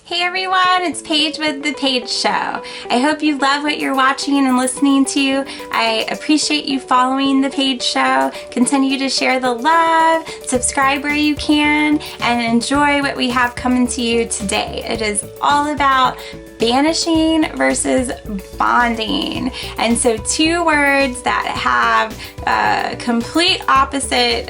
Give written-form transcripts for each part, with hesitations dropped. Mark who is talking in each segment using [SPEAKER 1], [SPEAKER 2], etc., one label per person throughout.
[SPEAKER 1] Hey everyone, it's Paige with The Paige Show. I hope you love what you're watching and listening to. I appreciate you following The Paige Show. Continue to share the love, subscribe where you can, and enjoy what we have coming to you today. It is all about banishing versus bonding. And so two words that have complete opposite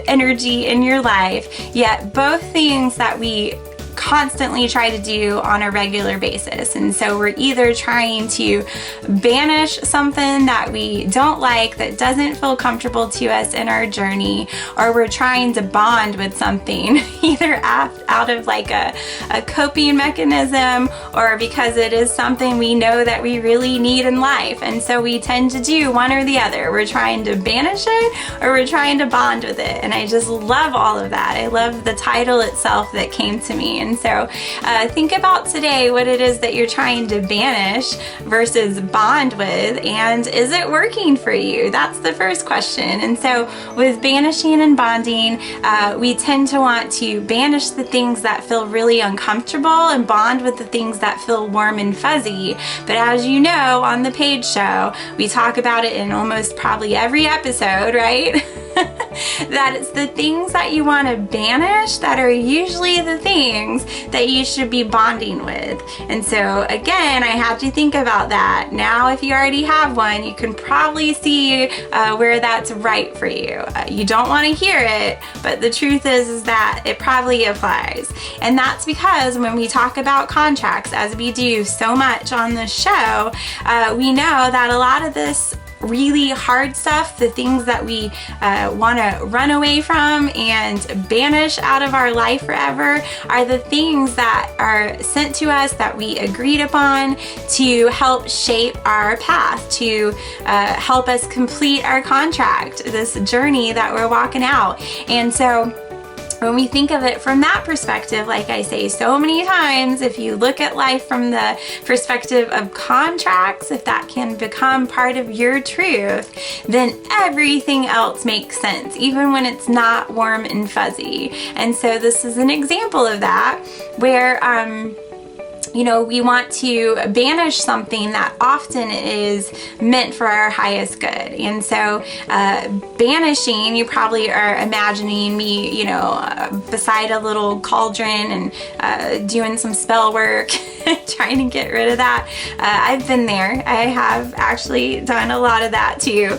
[SPEAKER 1] energy in your life, yet both things that we constantly try to do on a regular basis. And so we're either trying to banish something that we don't like, that doesn't feel comfortable to us in our journey, or we're trying to bond with something either out of like a coping mechanism, or because it is something we know that we really need in life. And so we tend to do one or the other. We're trying to banish it, or we're trying to bond with it. And I just love all of that. I love the title itself that came to me. And so think about today what it is that you're trying to banish versus bond with, and is it working for you? That's the first question. And so with banishing and bonding, we tend to want to banish the things that feel really uncomfortable and bond with the things that feel warm and fuzzy. But as you know, on the Paige Show, we talk about it in almost probably every episode, right? That it's the things that you want to banish that are usually the things that you should be bonding with. And so again, I had to think about that. Now, if you already have one, you can probably see where that's right for you. You don't want to hear it, but the truth is that it probably applies. And that's because when we talk about contracts, as we do so much on the show, we know that a lot of this really hard stuff, the things that we want to run away from and banish out of our life forever, are the things that are sent to us that we agreed upon to help shape our path, to help us complete our contract, this journey that we're walking out. And so when we think of it from that perspective, like I say so many times, if you look at life from the perspective of contracts, if that can become part of your truth, then everything else makes sense, even when it's not warm and fuzzy. And so this is an example of that, where we want to banish something that often is meant for our highest good. And so banishing, you probably are imagining me, beside a little cauldron and doing some spell work, trying to get rid of that. I've been there. I have actually done a lot of that too.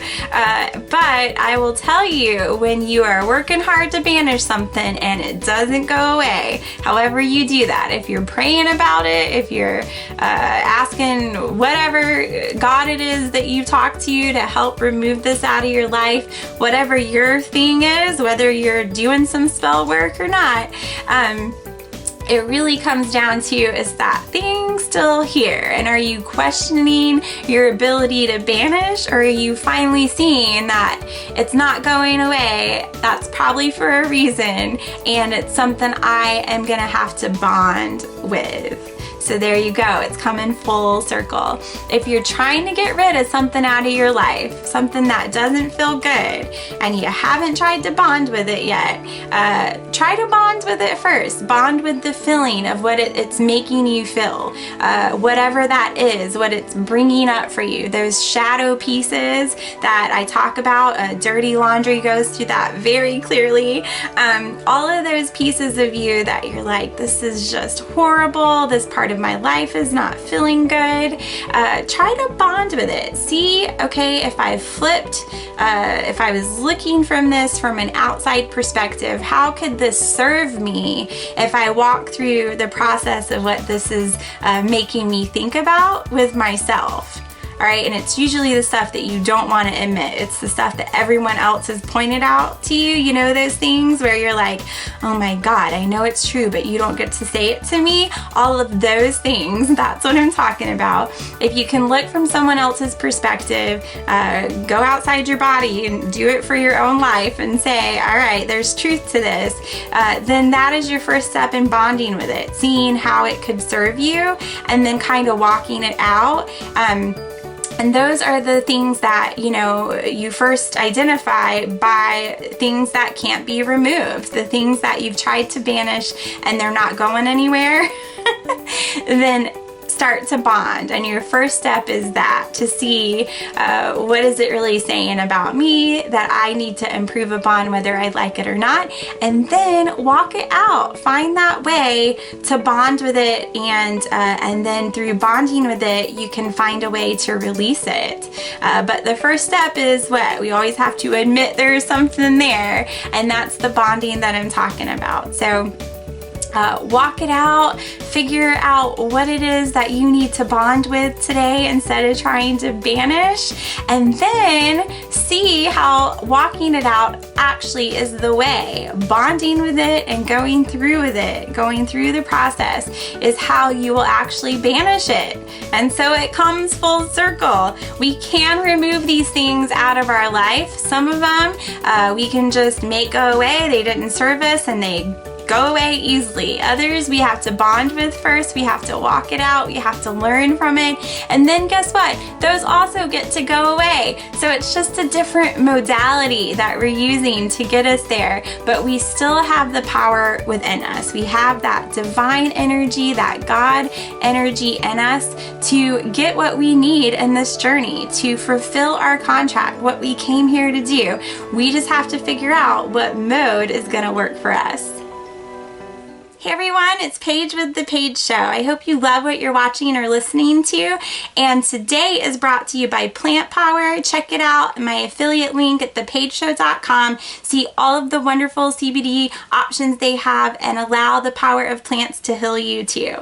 [SPEAKER 1] But I will tell you, when you are working hard to banish something and it doesn't go away, however you do that, if you're praying about it, if you're asking whatever God it is that you talk to help remove this out of your life, whatever your thing is, whether you're doing some spell work or not, it really comes down to, is that thing still here? And are you questioning your ability to banish, or are you finally seeing that it's not going away? That's probably for a reason, and it's something I am gonna have to bond with. So there you go, it's coming full circle. If you're trying to get rid of something out of your life, something that doesn't feel good, and you haven't tried to bond with it yet, try to bond with it first. Bond with the feeling of what it's making you feel, whatever that is, what it's bringing up for you. Those shadow pieces that I talk about, Dirty Laundry goes through that very clearly. All of those pieces of you that you're like, this is just horrible, this part of my life is not feeling good, try to bond with it. See, okay, if I flipped, if I was looking from this from an outside perspective, how could this serve me if I walk through the process of what this is making me think about with myself? All right, and it's usually the stuff that you don't want to admit. It's the stuff that everyone else has pointed out to you. You know, those things where you're like, oh my God, I know it's true, but you don't get to say it to me. All of those things, that's what I'm talking about. If you can look from someone else's perspective, go outside your body and do it for your own life and say, all right, there's truth to this, then that is your first step in bonding with it, seeing how it could serve you, and then kind of walking it out. And those are the things that, you first identify by things that can't be removed, the things that you've tried to banish and they're not going anywhere. then start to bond. And your first step is that, to see what is it really saying about me that I need to improve upon, whether I like it or not, and then walk it out. Find that way to bond with it, and then through bonding with it, you can find a way to release it. But the first step is what? We always have to admit there's something there, and that's the bonding that I'm talking about. So walk it out, figure out what it is that you need to bond with today instead of trying to banish, and then see how walking it out actually is the way. Bonding with it and going through with it, going through the process, is how you will actually banish it. And so it comes full circle. We can remove these things out of our life. Some of them we can just make go away. They didn't serve us and they go away easily. Others we have to bond with first. We have to walk it out. We have to learn from it. And then guess what? Those also get to go away. So it's just a different modality that we're using to get us there. But we still have the power within us. We have that divine energy, that God energy in us to get what we need in this journey, to fulfill our contract, what we came here to do. We just have to figure out what mode is going to work for us. Hey everyone, it's Paige with The Paige Show. I hope you love what you're watching or listening to. And today is brought to you by Plant Power. Check it out, my affiliate link at thepageshow.com. See all of the wonderful CBD options they have and allow the power of plants to heal you too.